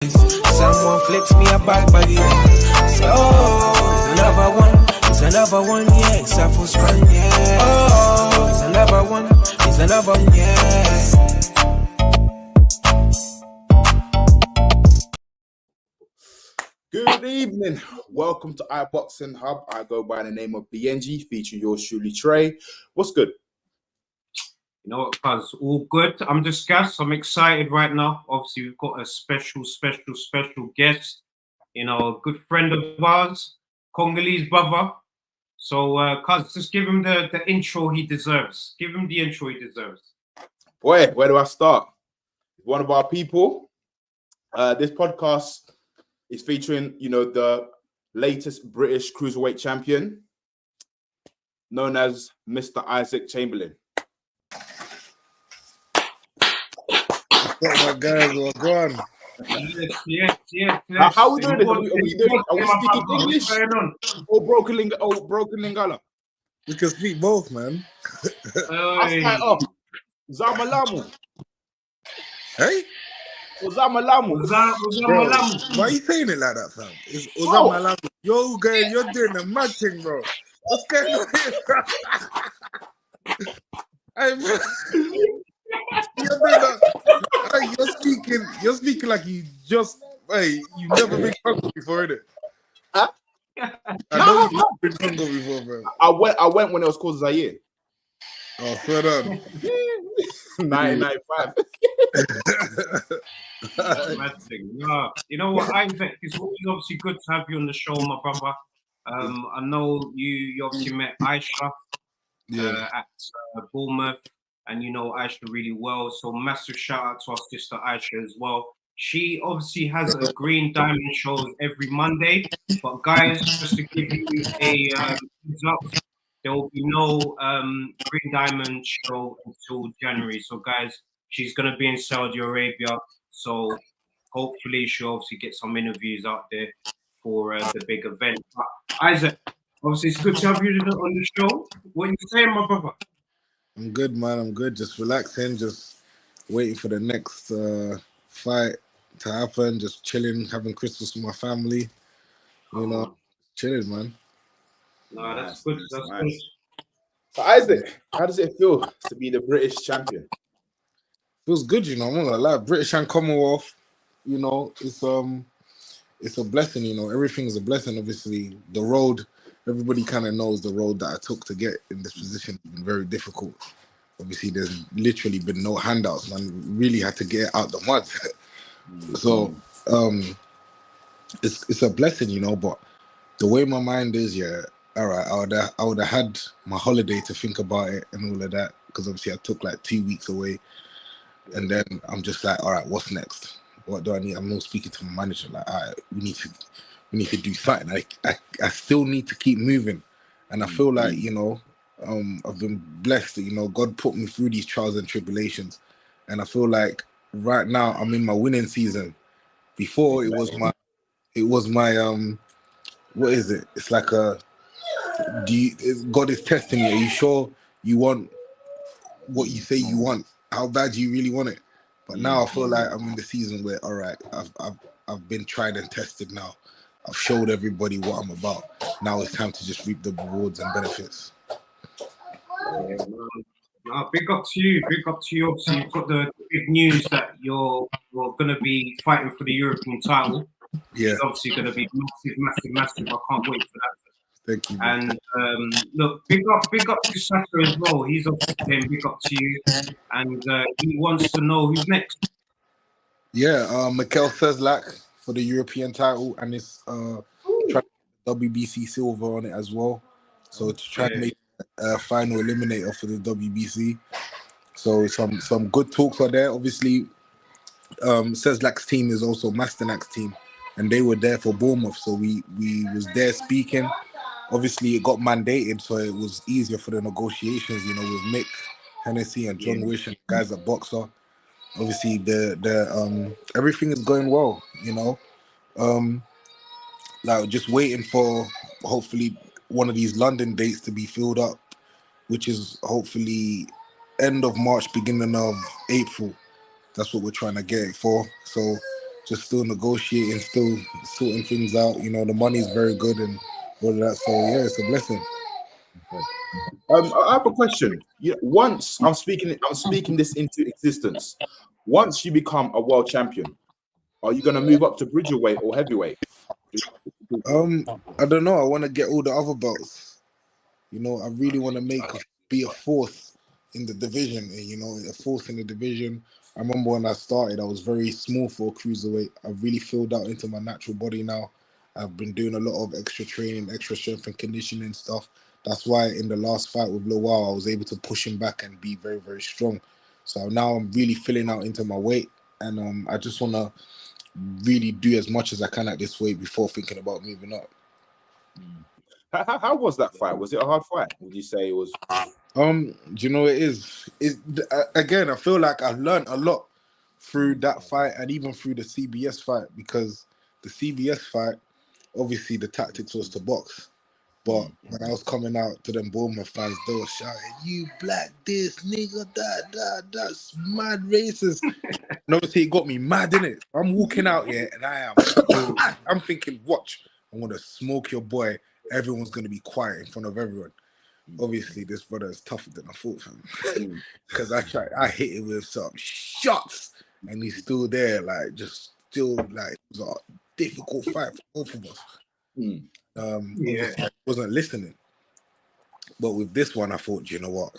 Someone flips me a bad body. Oh, it's another one, yeah. It's a full run, yeah. Oh, it's another one, yeah. Good evening. Welcome to iBoxingHub. I go by the name of BNG, featuring yours truly, Trey. What's good? You know what, cuz? All good. I'm just gassed. I'm excited right now. Obviously, we've got a special guest. You know, a good friend of ours, Congolese brother. So, cuz, just give him the intro he deserves. Give him the intro he deserves. Boy, where do I start? One of our people. This podcast is featuring, the latest British cruiserweight champion, known as Mr. Isaac Chamberlain. What's up, guys? What's going on? Yes. How are we doing this? Are we speaking English or broken Lingala? We can speak both, man. Hey. Zamalamu. Hey? Uzamalamu. Bro, why are you saying it like that, fam? It's Uzamalamu. You're doing the mad thing, bro. What's going on here, bro? Hey, bro. You're speaking like you you've never been Congo before, innit? Huh? I know you've never been Congo before, bro. I went when it was called Zaire. Oh, fair enough. 1995. No, you know what, Isaac, it's obviously good to have you on the show, my brother. I know you obviously met Aisha at Bournemouth, and you know Aisha really well. So massive shout out to our sister Aisha as well. She obviously has a Green Diamond show every Monday. But guys, just to give you a heads up, there will be no Green Diamond show until January. So guys, she's gonna be in Saudi Arabia. So hopefully she'll obviously get some interviews out there for the big event. But Isaac, obviously it's good to have you on the show. What are you saying, my brother? I'm good, man. I'm good. Just relaxing, just waiting for the next fight to happen. Just chilling, having Christmas with my family. You know, chilling, man. No, that's good. That's good. So Isaac, how does it feel to be the British champion? Feels good, you know. I'm not gonna lie. British and Commonwealth, you know, it's a blessing, you know. Everything is a blessing. Obviously, the road, everybody kind of knows the road that I took to get in this position has been very difficult. Obviously, there's literally been no handouts, man. Really had to get out the mud. So, it's a blessing, you know. But the way my mind is, yeah, all right, I would have had my holiday to think about it and all of that, because obviously I took like 2 weeks away, and then I'm just like, all right, what's next? What do I need? I'm not speaking to my manager like, all right, we need to do something. I still need to keep moving, and I feel like, you know, I've been blessed that, you know, God put me through these trials and tribulations, and I feel like right now I'm in my winning season. Before it was my what is it? It's like God is testing you. Are you sure you want what you say you want? How bad do you really want it? But now I feel like I'm in the season where, all right, I've been tried and tested now. I've showed everybody what I'm about. Now it's time to just reap the rewards and benefits. Big up to you. Obviously, you've got the big news that you're going to be fighting for the European title. Yeah. It's obviously going to be massive. I can't wait for that. Thank you. And look, big up to Sasha as well. He's obviously saying big up to you, and he wants to know who's next. Yeah, Mikel Seslak for the European title, and it's WBC silver on it as well. So to try and make a final eliminator for the WBC. So some good talks are there. Obviously, Seslak's team is also Masternak's team, and they were there for Bournemouth. So we was there speaking. Obviously, it got mandated, so it was easier for the negotiations, you know, with Mick Hennessy and John Wish and guys at Boxer. Obviously, the everything is going well, you know. Like just waiting for hopefully one of these London dates to be filled up, which is hopefully end of March, beginning of April. That's what we're trying to get it for. So just still negotiating, still sorting things out. You know, the money's very good and all of that. So yeah, it's a blessing. I have a question. Once I'm speaking this into existence. Once you become a world champion, are you going to move up to bridgerweight or heavyweight? I don't know. I want to get all the other belts. You know, I really want to be a force in the division. And, you know, a force in the division. I remember when I started, I was very small for a cruiserweight. I've really filled out into my natural body now. I've been doing a lot of extra training, extra strength and conditioning stuff. That's why in the last fight with Lowell, I was able to push him back and be very, very strong. So now I'm really filling out into my weight. And I just want to really do as much as I can at this weight before thinking about moving up. How was that fight? Was it a hard fight? Would you say it was? Do you know what it is? Again, I feel like I've learned a lot through that fight and even through the CBS fight, because the CBS fight, obviously the tactics was to box. But when I was coming out to them Bournemouth fans, they were shouting, "You black this nigga, that's mad racist." And obviously it got me mad, innit? I'm walking out here and I'm thinking, watch, I'm gonna smoke your boy. Everyone's gonna be quiet in front of everyone. Obviously, this brother is tougher than I thought for him. Because I hit him with some shots and he's still there, like it was a difficult fight for both of us. Obviously I wasn't listening. But with this one, I thought, you know what?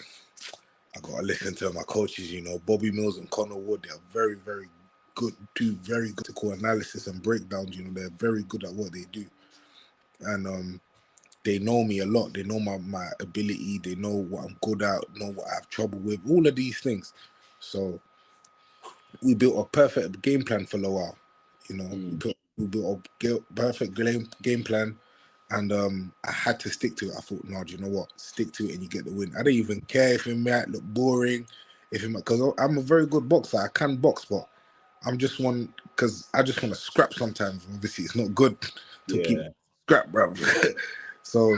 I gotta listen to my coaches, you know, Bobby Mills and Conor Wood. They are very, very good, do very good tactical analysis and breakdowns, you know, they're very good at what they do. And they know me a lot. They know my ability. They know what I'm good at, know what I have trouble with, all of these things. So we built a perfect game plan for Lowell. You know, we built a perfect game plan, and I had to stick to it. I thought, no, do you know what? Stick to it and you get the win. I don't even care if it might look boring, because I'm a very good boxer. I can box, but I just want to scrap sometimes. Obviously, it's not good to keep scrap, bro. So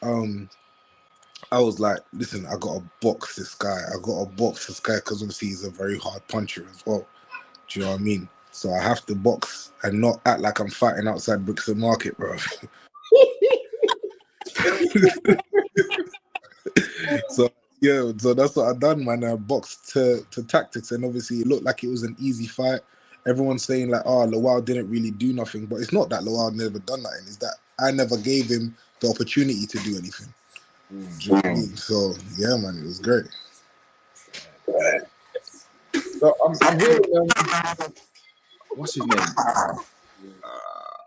I was like, listen, I got to box this guy. Because obviously he's a very hard puncher as well. Do you know what I mean? So I have to box and not act like I'm fighting outside Brixton Market, bro. So that's what I done, man. I boxed to tactics, and obviously it looked like it was an easy fight. Everyone's saying like, oh, Lowell didn't really do nothing, but it's not that Lowell never done nothing. It's that I never gave him the opportunity to do anything. Do you know what I mean? So yeah, man, it was great. So I'm hearing what's his name?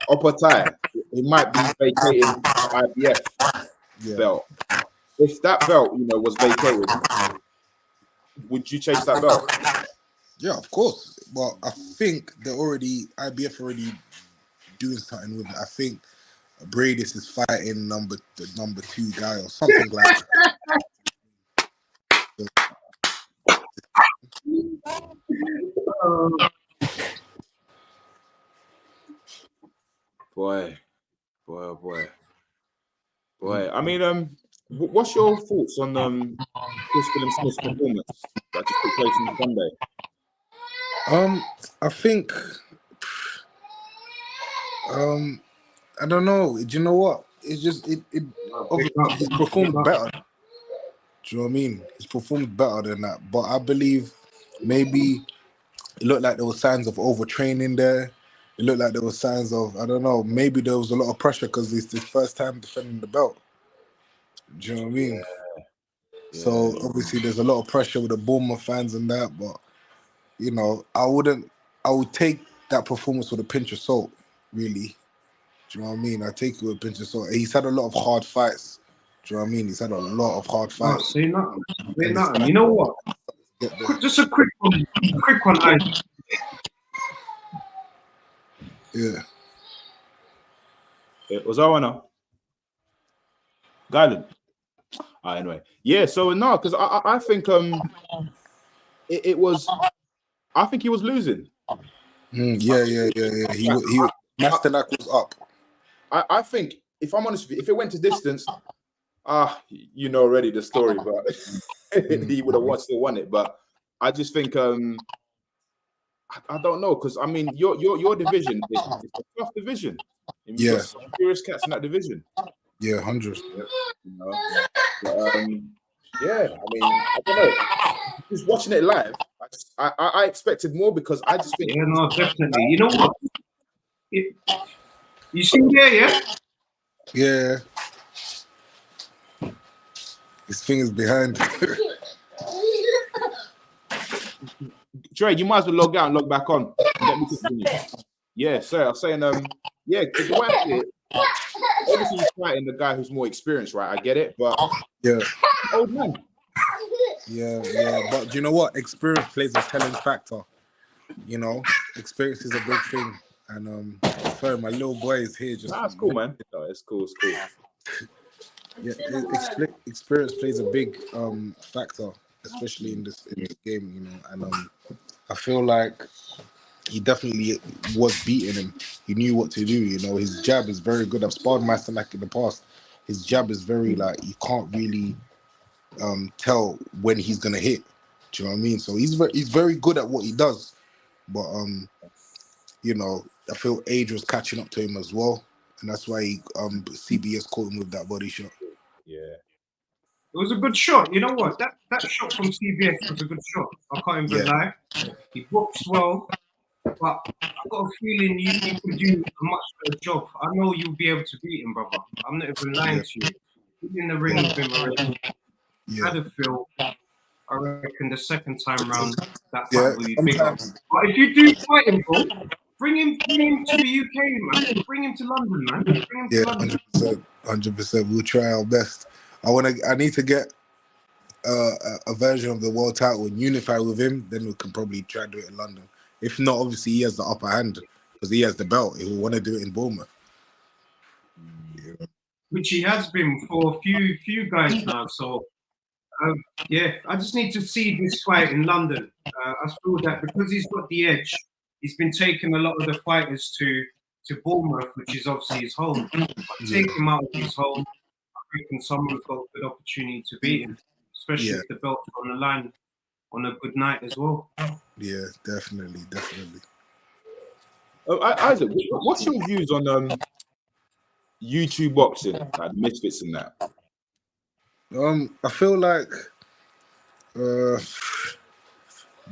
Opatai. He might be vacating the IBF belt. If that belt, you know, was vacated, would you chase that belt? Yeah, of course. Well, I think IBF already doing something with it. I think Bradis is fighting the number 2 guy or something like that. Boy. I mean, what's your thoughts on Crystal and Smith's performance that just took place on Sunday? I think, I don't know. Do you know what? It's just obviously he's performed better. Do you know what I mean? He's performed better than that. But I believe maybe it looked like there were signs of overtraining there. It looked like there were signs of, I don't know, maybe there was a lot of pressure because it's his first time defending the belt. Do you know what I mean? Yeah. So obviously there's a lot of pressure with the Bournemouth fans and that, but you know, I would take that performance with a pinch of salt, really. Do you know what I mean? I take it with a pinch of salt. He's had a lot of hard fights. Do you know what I mean? He's had a lot of hard fights. Say nothing. You know what? Just a quick one. Yeah. Was that one now? Galen. Anyway, yeah. So no, because I think it was. I think he was losing. Yeah. He Masternak was up. I think, if I'm honest with you, if it went to distance, you know already the story, but he would have still won it. But I just think I don't know, because I mean, your division is a tough division. And you've got some serious cats in that division. Yeah, 100. You know? Yeah, I mean, I don't know. Just watching it live, I expected more, because I just think. Yeah, no, definitely. You know what? You see there, yeah? Yeah. His fingers behind. Dre, you might as well log out and log back on. Let me continue. Yeah, sir. I was saying, yeah, because the way I see it, obviously he's fighting the guy who's more experienced, right? I get it, but Yeah. Old man. Yeah. But do you know what? Experience plays a telling factor. You know, experience is a big thing. And sorry, my little boy is here. That's cool, man. No, it's cool. Yeah, experience plays a big factor, especially in this game. You know, and I feel like he definitely was beating him. He knew what to do. You know, his jab is very good. I've sparred Master Mac in the past. His jab is very you can't really tell when he's gonna hit. Do you know what I mean? So he's very good at what he does. But you know, I feel age was catching up to him as well, and that's why CBS caught him with that body shot. Yeah. It was a good shot. You know what? That shot from CBS was a good shot. I can't even lie. He boxed well, but I've got a feeling you could do a much better job. I know you'll be able to beat him, brother. I'm not even lying to you. He's in the ring with him already. Had a feel. I reckon the second time round, that fight will be bigger. But if you do fight him, bro, bring him to the UK, man. Bring him to London, man. Bring him to London. 100%. We'll try our best. I need to get a version of the world title and unify with him. Then we can probably try to do it in London. If not, obviously he has the upper hand because he has the belt. He will want to do it in Bournemouth. Yeah. Which he has been for a few guys now. So. Yeah, I just need to see this fight in London. I feel that because he's got the edge, he's been taking a lot of the fighters to Bournemouth, which is obviously his home. But take him out of his home, I reckon someone's got a good opportunity to beat him, especially if the belt's on the line on a good night as well. Yeah, definitely. Isaac, what's your views on YouTube boxing, like Misfits and that? I feel like,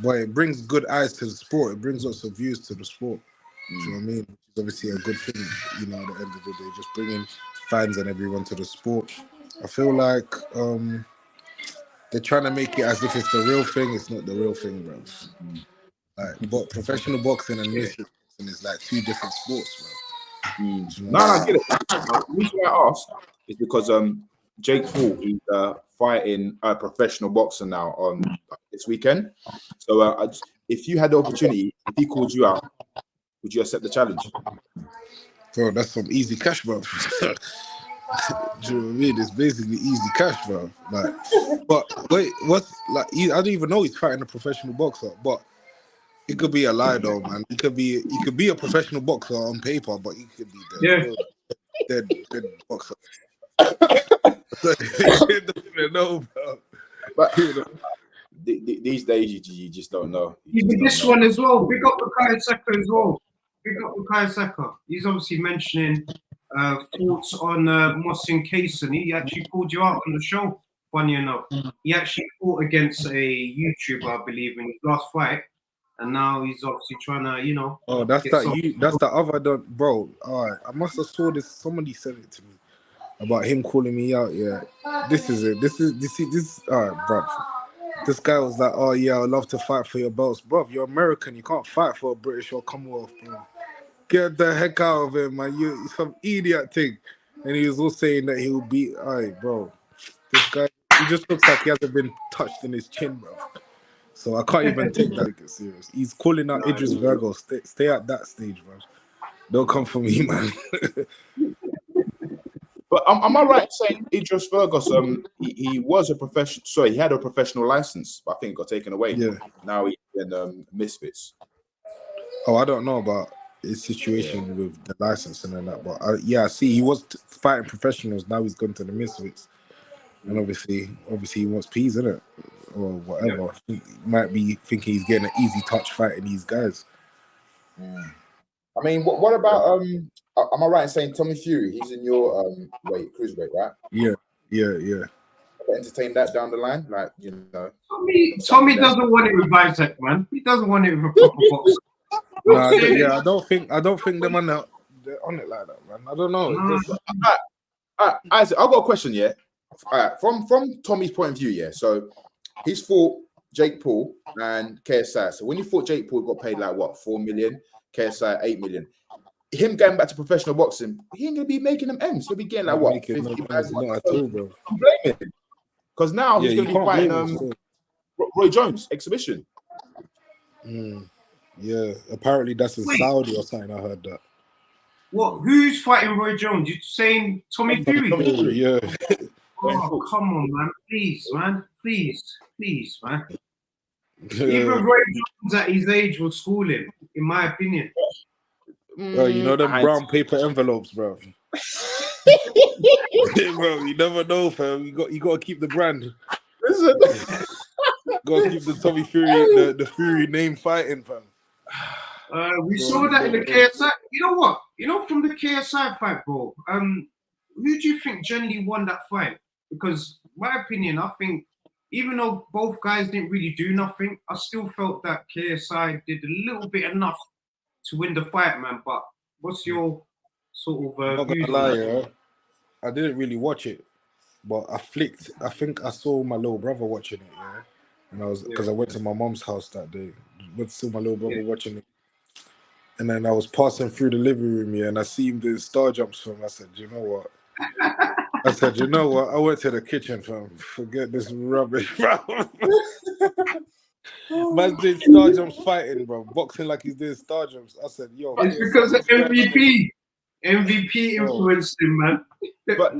boy, it brings good eyes to the sport. It brings lots of views to the sport. Do you know what I mean? It's obviously a good thing, you know, at the end of the day, just bringing fans and everyone to the sport. I feel like they're trying to make it as if it's the real thing. It's not the real thing, bro. Like, but professional boxing and boxing is like two different sports, bro. No, I get it. The reason why I asked is because Jake Paul, he's fighting a professional boxer now on this weekend. So if you had the opportunity, if he called you out, would you accept the challenge? Bro, that's some easy cash, bro. Do you know what I mean? It's basically easy cash, bro. Like, but wait, what's like? I don't even know he's fighting a professional boxer, but it could be a lie, though, man. He could be a professional boxer on paper, but he could be dead boxer. You don't even know, bro. But these days, you just don't know. Even this one as well. Big up Bukayo Saka as well. Big up Bukayo Saka. He's obviously mentioning thoughts on Mohsin Kaysen. He actually called you out on the show, funny enough. He actually fought against a YouTuber, I believe, in his last fight. And now he's obviously trying to, you know. Oh, that's the other, bro. All right, I must have saw this. Somebody said it to me about him calling me out. Yeah, this is it. This is. All right, bro. This guy was like, "Oh yeah, I'd love to fight for your belts, bro. You're American. You can't fight for a British or Commonwealth, bro. Get the heck out of him, man. You some idiot thing." And he was all saying that he will beat. All right, bro. This guy, he just looks like he hasn't been touched in his chin, bro. So I can't even take that serious. He's calling out Idris Virgo. Stay at that stage, bro. Don't come for me, man. But am I right in saying Idris Ferguson, he was a professional? Sorry, he had a professional license, but I think it got taken away. Yeah. Now he's in Misfits. Oh, I don't know about his situation with the licensing and that, but I see he was fighting professionals. Now he's gone to the Misfits, and obviously he wants peas, isn't it? or whatever. He might be thinking he's getting an easy touch fighting these guys. I mean, what about am I right in saying Tommy Fury? He's in your cruiserweight, right? Yeah. Entertain that down the line, like Tommy doesn't want it with Isaac, man. He doesn't want it with a proper boxer. I don't think they're on it like that, man. I don't know. Isaac, I've got a question. Yeah, from Tommy's point of view, yeah. So he's fought Jake Paul and KSI. So when he fought Jake Paul, he got paid like what, 4 million, KSI 8 million. Him going back to professional boxing, he ain't gonna be making them M's. He'll be getting like what, 50 bags. Not at all, bro. I'm blaming him. Because now he's gonna be fighting Roy Jones exhibition. Yeah, apparently that's in Saudi or something. I heard that. What? Who's fighting Roy Jones? You saying Tommy Fury? Yeah. Oh, come on, man. Please, man. Please, man. Even Roy Jones at his age will school him, in my opinion. You know them brown paper envelopes, bro. Bro, you never know, fam. You got to keep the brand. Got to keep the Tommy Fury, the Fury name fighting, fam. We saw that in the KSI. You know what? From the KSI fight, bro. Who do you think generally won that fight? Because, my opinion, I think even though both guys didn't really do nothing, I still felt that KSI did a little bit enough to win the fight, man. But what's your sort of not gonna lie, I didn't really watch it, but I think I saw my little brother watching it, yeah. And I went to my mom's house that day. Went to see my little brother watching it. And then I was passing through the living room here, and I see him doing star jumps from. I said, you know what? I went to the kitchen, fam. Forget this rubbish, bro. Man's doing star jumps fighting, bro. Boxing like he's doing star jumps. I said, yo. It's because of MVP. MVP influenced him, man. But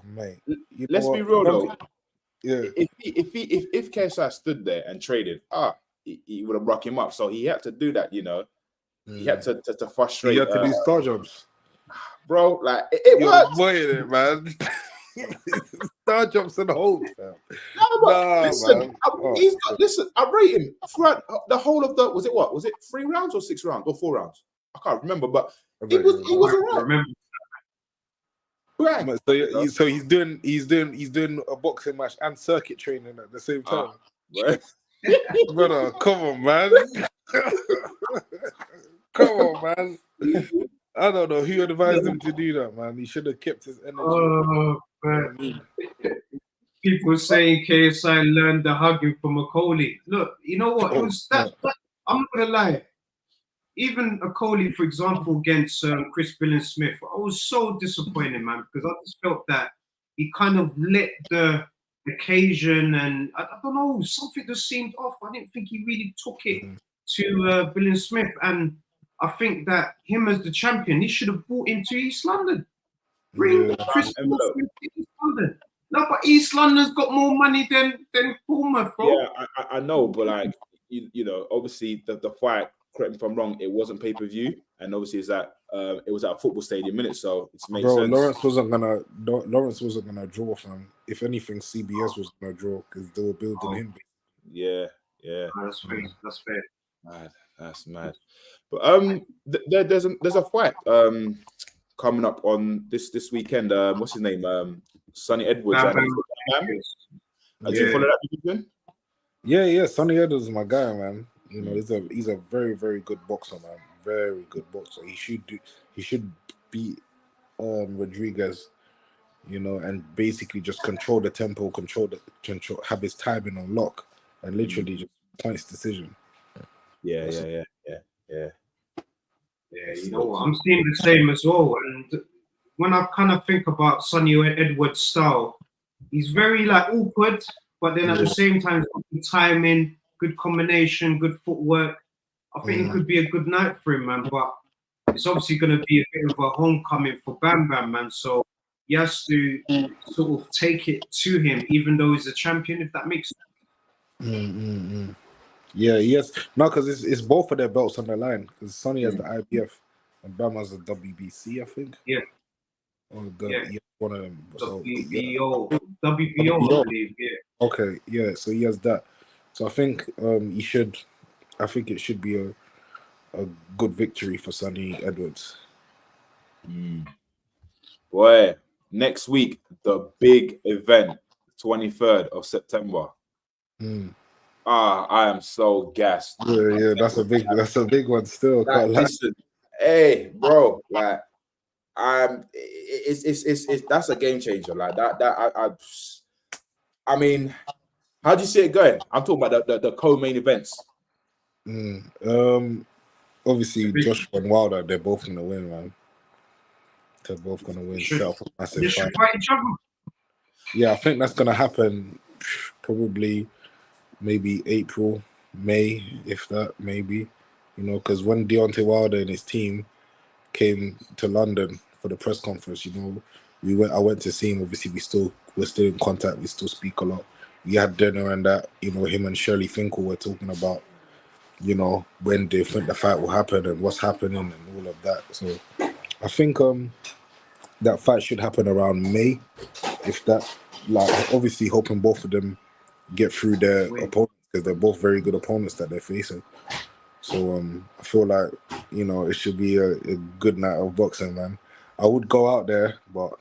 mate. Let's be real though. Yeah. If KSI stood there and traded, he would have rocked him up. So he had to do that, you know. He had to frustrate. He had to do star jumps. Bro, like it worked. Boy, man. Star jumps in the hole, fam. Listen, I rate him throughout the whole of the. Was it 3 rounds or 6 rounds or 4 rounds? I can't remember, but he was around. Right. So he's doing a boxing match and circuit training at the same time. Right. Brother, come on, man. Come on, man. I don't know who advised him to do that, man. He should have kept his energy. Oh, man. People saying KSI learned the hugging from Okoli. Look, you know what? It was that I'm not gonna lie. Even Okoli, for example, against Chris Billen-Smith, I was so disappointed, man, because I just felt that he kind of let the occasion, and I don't know, something just seemed off. I didn't think he really took it to Billen-Smith, and I think that him as the champion, he should have brought him to East London. Bring Chris Billen-Smith to East London. No, but East London's got more money than Bournemouth, bro. Yeah, I know, but like you know, obviously the fight. Correct me if I'm wrong. It wasn't pay-per-view, and obviously it was at a football stadium, innit? So it makes sense. Lawrence wasn't gonna draw, fam. If anything, CBS was gonna draw because they were building him. Yeah. That's fair. Mad. That's mad. But there's a fight coming up on this weekend. What's his name? Sonny Edwards. Do you follow that division? Yeah. Sonny Edwards is my guy, man. You know, he's a very, very good boxer, man. Very good boxer. He should beat Rodriguez, you know, and basically just control the tempo, have his timing on lock, and literally just points decision. Yeah. You know what? I'm seeing the same as well. And when I kind of think about Sonny Edwards' style, he's very like awkward, but then at the same time, good timing, good combination, good footwork. I think it could be a good night for him, man. But it's obviously going to be a bit of a homecoming for Bam Bam, man. So he has to sort of take it to him, even though he's a champion, if that makes sense. Yeah, yes. No, because it's both of their belts on the line. Because Sonny has the IBF and Bam has the WBC, I think. Yeah. Or Yeah. yeah, one of them. So WBO, WBO, I believe. Yeah. Okay, yeah. So he has that. So I think he should. I think it should be a good victory for Sonny Edwards. Boy, next week, the big event, 23rd of September. I am so gassed. Yeah, that's a big one still. Like, listen, hey, bro, like, it's that's a game changer. Like I mean, how do you see it going? I'm talking about the co-main events. Obviously, Joshua and Wilder, they're both gonna win, man. They're both gonna win. Set up a massive They should fight each other. Yeah, I think that's gonna happen. Probably, maybe April, May, if that, maybe. You know, because when Deontay Wilder and his team came to London for the press conference, you know, I went to see him. Obviously, we're still in contact. We still speak a lot. We had dinner and that. You know, him and Shirley Finkel were talking about, you know, when they think the fight will happen and what's happening and all of that. So I think that fight should happen around May, if that. Like, obviously, hoping both of them get through their opponents, because they're both very good opponents that they're facing. So I feel like, you know, it should be a good night of boxing, man. I would go out there, but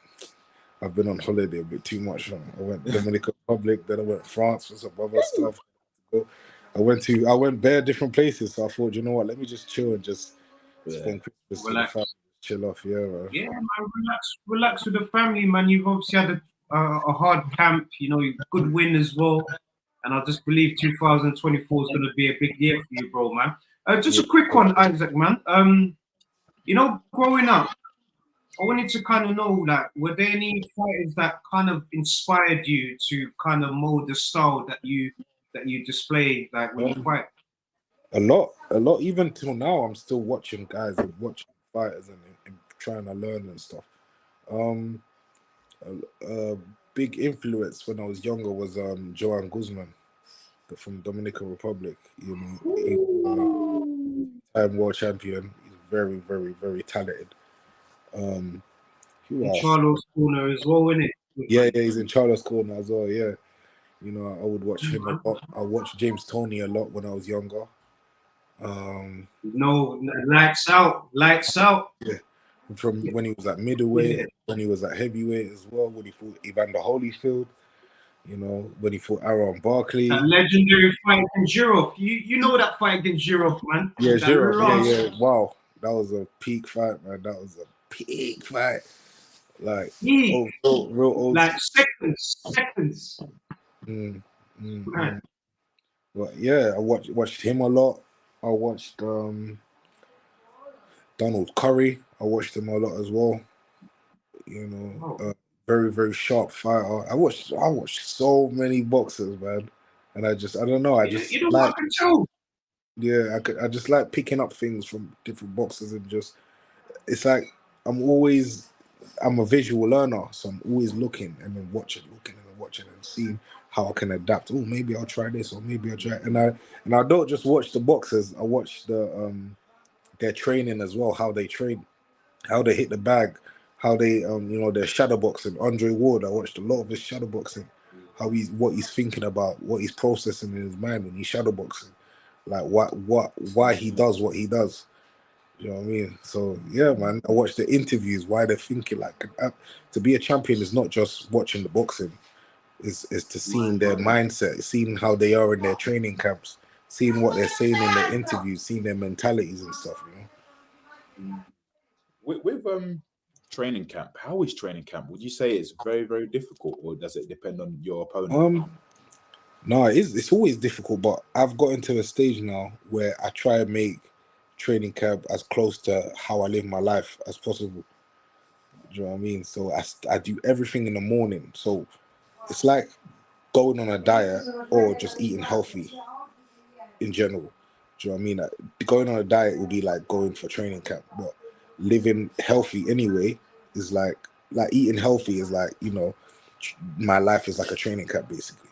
I've been on holiday a bit too much. I went Dominican Republic, then I went France for some other stuff. I went bare different places, so I thought, you know what, let me just chill and just spend Christmas with the family, chill off. Yeah, man. Yeah, man, relax with the family, man. You've obviously had a hard camp, you know, good win as well. And I just believe 2024 is going to be a big year for you, bro, man. Just a quick one, Isaac, man. You know, growing up, I wanted to kind of know, like, were there any fighters that kind of inspired you to kind of mold the style that you display, like, when you fight? A lot. Even till now, I'm still watching guys and watching fighters and trying to learn and stuff. A big influence when I was younger was Joan Guzman from Dominican Republic. You know, he's time world champion. He's very, very, very talented. Who else? Charles Corner as well, isn't it? Yeah, he's in Charles Corner as well. Yeah, you know, I would watch him a lot. I watched James Toney a lot when I was younger. No, lights out. Yeah, from when he was at middleweight, when he was at heavyweight as well, when he fought Evander Holyfield, you know, when he fought Aaron Barkley. That legendary fight against Zhirov. You know that fight against Zhirov, man. Yeah, Zhirov. Yeah. Wow, that was a peak fight, man. That was a peak fight. Like, real old. Like seconds. But yeah, I watched him a lot. I watched Donald Curry. I watched him a lot as well. You know, very, very sharp fighter. I watched so many boxers, man, and I don't know. I just like. Yeah, I just like picking up things from different boxers and just. It's like I'm a visual learner, so I'm always looking and then watching and seeing how I can adapt. Oh, maybe I'll try this, or maybe I'll try. And I don't just watch the boxers. I watch their training as well, how they train, how they hit the bag, how they you know, their shadow boxing. Andre Ward, I watched a lot of his shadow boxing, what he's thinking about, what he's processing in his mind when he's shadow boxing, like why he does what he does. You know what I mean? So yeah, man, I watch the interviews, why they're thinking. Like, to be a champion is not just watching the boxing, is to seeing their mindset, seeing how they are in their training camps, seeing what they're saying in their interviews, seeing their mentalities and stuff, you know. With training camp, how is training camp? Would you say it's very, very difficult, or does it depend on your opponent? No, it's always difficult, but I've gotten to a stage now where I try and make training camp as close to how I live my life as possible. Do you know what I mean? So I do everything in the morning. So it's like going on a diet or just eating healthy in general. Do you know what I mean? Like, going on a diet would be like going for training camp, but living healthy anyway is like eating healthy is like, you know, my life is like a training camp basically.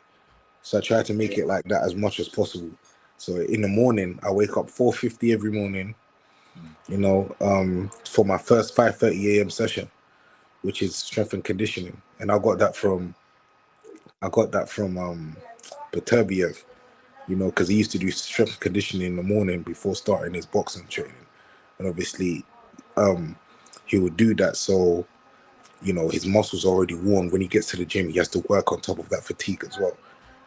So I try to make it like that as much as possible. So in the morning, I wake up 4:50 every morning, you know, for my first 5:30 a.m. session. which is strength and conditioning, and I got that from Peterbiev, you know, because he used to do strength and conditioning in the morning before starting his boxing training, and obviously, he would do that so, you know, his muscles are already worn. When he gets to the gym, he has to work on top of that fatigue as well.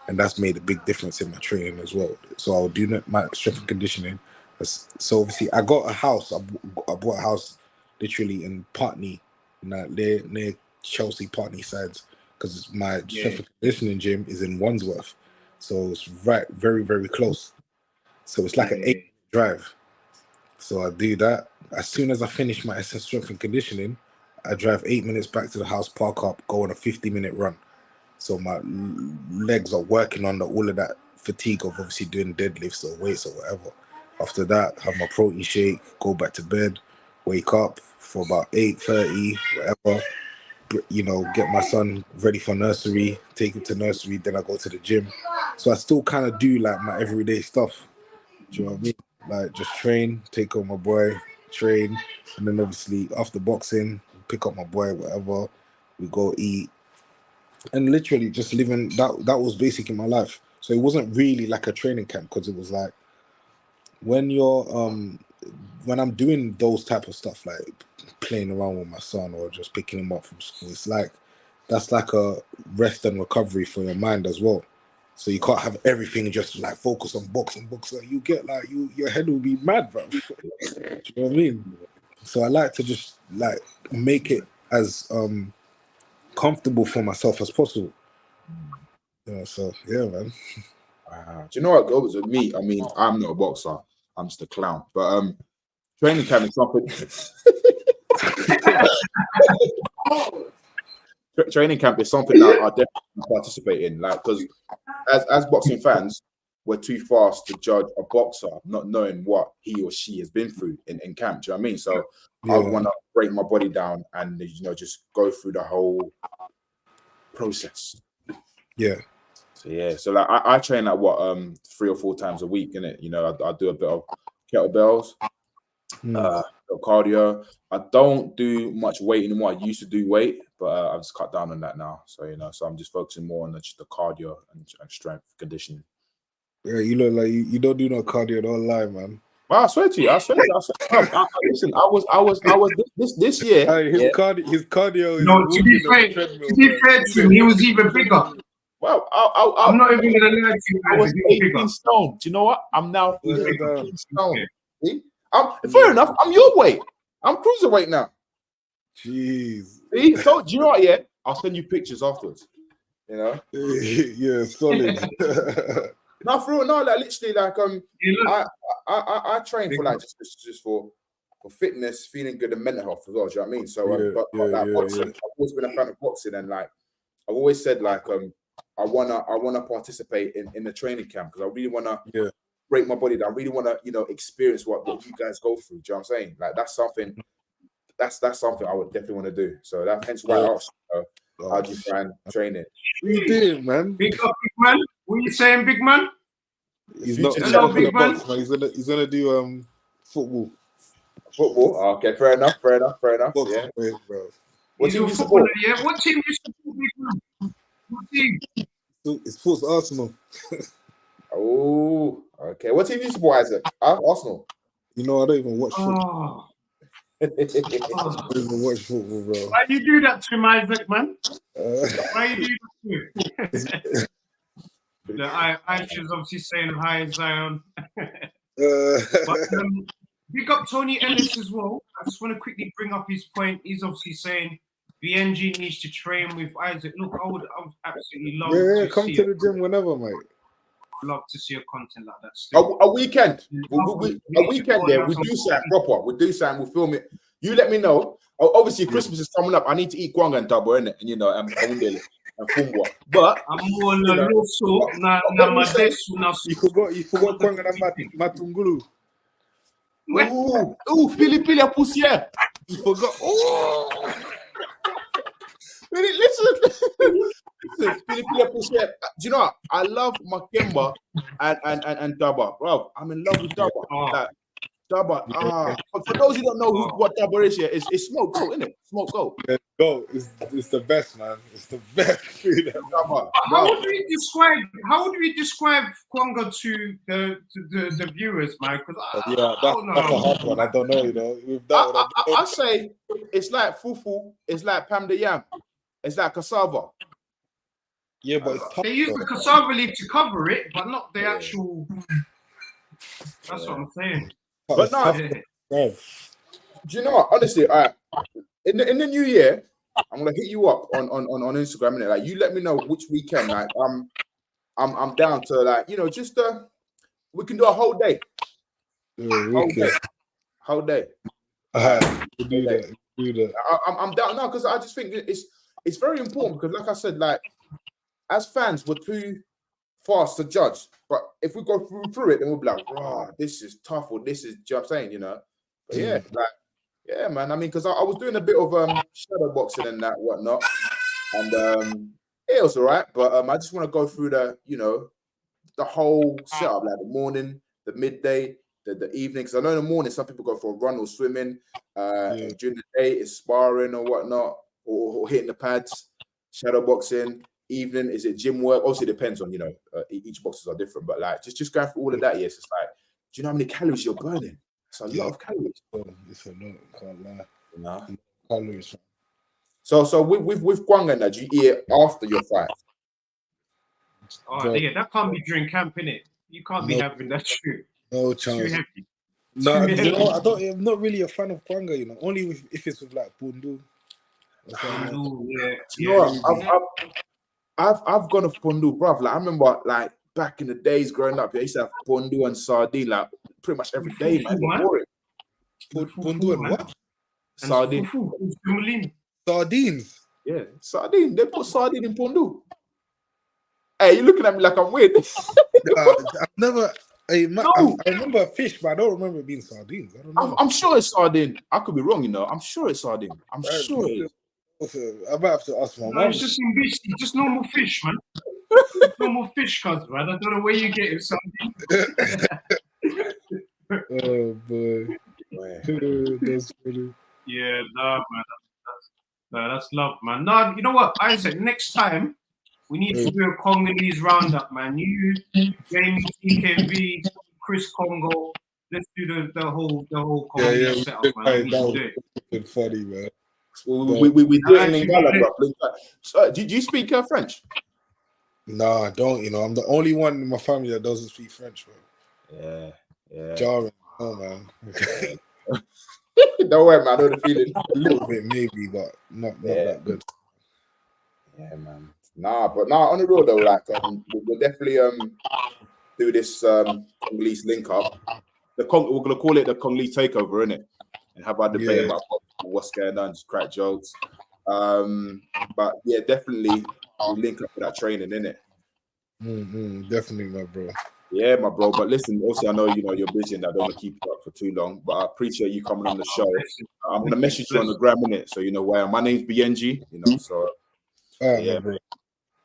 And that's made a big difference in my training as well. So I'll do my strength and conditioning. So obviously, I got a house. I bought a house literally in Putney, near Chelsea, Putney sides, because my strength and conditioning gym is in Wandsworth. So it's right, very, very close. So it's like an 8-minute drive. So I do that. As soon as I finish my SS strength and conditioning, I drive 8 minutes back to the house, park up, go on a 50-minute run. So my legs are working under all of that fatigue of obviously doing deadlifts or weights or whatever. After that, have my protein shake, go back to bed, wake up for about 8:30, whatever. You know, get my son ready for nursery, take him to nursery, then I go to the gym. So I still kind of do like my everyday stuff. Do you know what I mean? Like just train, take on my boy, train, and then obviously after boxing, pick up my boy, whatever. We go eat, and literally just living that was basically my life. So it wasn't really like a training camp, because it was like when I'm doing those type of stuff, like playing around with my son or just picking him up from school, it's like that's like a rest and recovery for your mind as well. So you can't have everything just like focus on boxing. You get like your head will be mad, bro. Do you know what I mean? So I like to just like make it as comfortable for myself as possible. Yeah, so yeah, man. Do you know what goes with me? I mean, I'm not a boxer. I'm just a clown. But training camp is something. Training camp is something that I definitely participate in. Like, because as boxing fans, we're too fast to judge a boxer not knowing what he or she has been through in camp. Do you know what I mean? So I want to break my body down and, you know, just go through the whole process. Yeah. So yeah, so like I train like 3 or 4 times a week, innit? You know, I do a bit of kettlebells, cardio. I don't do much weight anymore. I used to do weight, but I've just cut down on that now. So you know, so I'm just focusing more on just the cardio and strength conditioning. Yeah, you look like you don't do no cardio. Don't lie, man. Well, I swear to you, listen, I was this year. His cardio is. No, to be fair to him, he was even bigger. Well, I'm not even gonna lie to you. I was 18 stone. Do you know what? I'm now 18 stone. See? Fair enough. I'm your weight. I'm cruiserweight now. Jeez. See? So do you know what? Yeah, I'll send you pictures afterwards. You know? Yeah, solid. No, for real, no, like literally, like I train for like just for fitness, feeling good, and mental health as well. Do you know what I mean? So, boxing, I've always been a fan of boxing, and like I've always said, like I wanna participate in the training camp because I really wanna break my body down. I really wanna experience what you guys go through. Do you know what I'm saying? Like that's something I would definitely want to do. So that's hence why I asked how do you find training? What you doing, man? Big up, big man. What are you saying, big man? He's not big man. Box, man. He's gonna do football. Football? Okay, fair enough. Box, yeah. Bro. What team do you support? Yeah. What team do you support, big man? What team? It supports Arsenal. Oh, okay. What team do you support, Isaac? Arsenal. You know, I don't even watch football. I don't even watch football, bro. Why you do that to him, Isaac, man? Why you do that to him? Look, Aisha's obviously saying hi, Zion. But, big up Tony Ellis as well. I just want to quickly bring up his point. He's obviously saying BNG needs to train with Isaac. Look, I would absolutely love to come to the gym whenever, mate. Love to see a content like that. Still. A weekend. A weekend there. We do something proper. We'll film it. You let me know. Obviously, Christmas is coming up. I need to eat Kwang and Tabo, innit? And and Fumbwa. But I'm more on the You forgot Kwang and Matungulu. Ooh, Pili à poussière. You forgot. Oh. Listen, Pili à poussière. Do you know what? I love Makemba and Daba, bro. I'm in love with Daba. Like, Dabba. For those who don't know what Dabba is, yeah, it's smoked goat, isn't it? Smoked goat. Yeah, goat is the best, man. It's the best food. Dabba. How would we describe Kwanga to the viewers, man? Because That's a hard one. I don't know, you know. With that, I say it's like fufu. It's like pam de yam. It's like cassava. Yeah, but it's tough, they use the cassava leaf to cover it, but not the actual. That's what I'm saying. But no, do you know what? Honestly, in the new year, I'm gonna hit you up on Instagram, innit? Like, you let me know which weekend. Like, I'm down to, like, you know, just we can do a whole day. Whole day. Do that. I'm down now because I just think it's very important because, like I said, like, as fans, we're too fast to judge. But if we go through it, then we'll be like, "Wow, this is tough," or "This is," you know what I'm saying, you know. But yeah, like, yeah, man. I mean, because I was doing a bit of shadow boxing and that whatnot, and it was all right. But I just want to go through the, you know, the whole setup, like the morning, the midday, the evening. Because I know in the morning some people go for a run or swimming. During the day, it's sparring or whatnot, or hitting the pads, shadow boxing. Evening, is it gym work? Obviously, it depends on, you know, each boxers are different, but like just going through all of that, yes, it's like, do you know how many calories you're burning? It's a lot of calories. It's a lot, can't lie. Nah. Calories. So with Kwanga, now, do you eat it after your fight? Oh yeah, that can't be during camp, innit? You can't be having that shit. No chance. Too heavy. No, you know, I'm not really a fan of Kwanga, you know. Only if it's with like Pundu. You know what? I've gone off Pundu, bruv. Like, I remember, like, back in the days growing up, I used to have Pundu and sardine, like, pretty much every day, man. Pundu and what? Sardine. Sardines. Yeah, sardine. They put sardine in Pundu. Hey, you looking at me like I'm weird. I've never. I remember fish, but I don't remember it being sardines. I don't know. I'm sure it's sardine. I could be wrong, you know. I'm sure it's sardine. I'm sure it is. I might have to ask my mom. It's just normal fish, man. Normal fish, man. I don't know where you get it, something. Oh boy. That's funny. Yeah, nah, man. That's love, man. Nah, you know what, Isaac? Next time we need to do a Congolese roundup, man. You, Jamie, TKV, Chris Congo. Let's do the whole Congolese setup, man. We need to do it. Funny, man. We do it in Lingala. Do you speak French? No, I don't. You know, I'm the only one in my family that doesn't speak French, man. Yeah. Jarring. Oh, man. Don't worry, man. I know the feeling. A little bit, maybe, but not that good. Yeah, man. But on the road though, like, we'll definitely do this Congolese link up. We're gonna call it the Congolese takeover, innit? And have our debate about what's going on, just crack jokes. But yeah, definitely we'll link up for that training, innit? Definitely, my bro. Yeah, my bro. But listen, also I know you're busy and I don't want to keep you up for too long, but I appreciate you coming on the show. I'm gonna message you on the gram, innit? So you know where my name's BNG, you know. So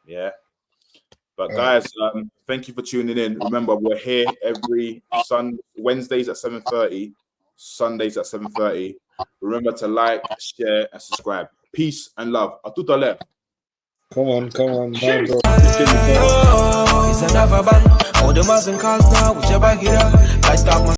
yeah. But guys, thank you for tuning in. Remember, we're here every Wednesdays at 7:30, Sundays at 7:30. Remember to like, share, and subscribe. Peace and love. A tout à l'heure. Come on, man, bro. It's another band. All the Muslim cars now, whichever get up. I stop my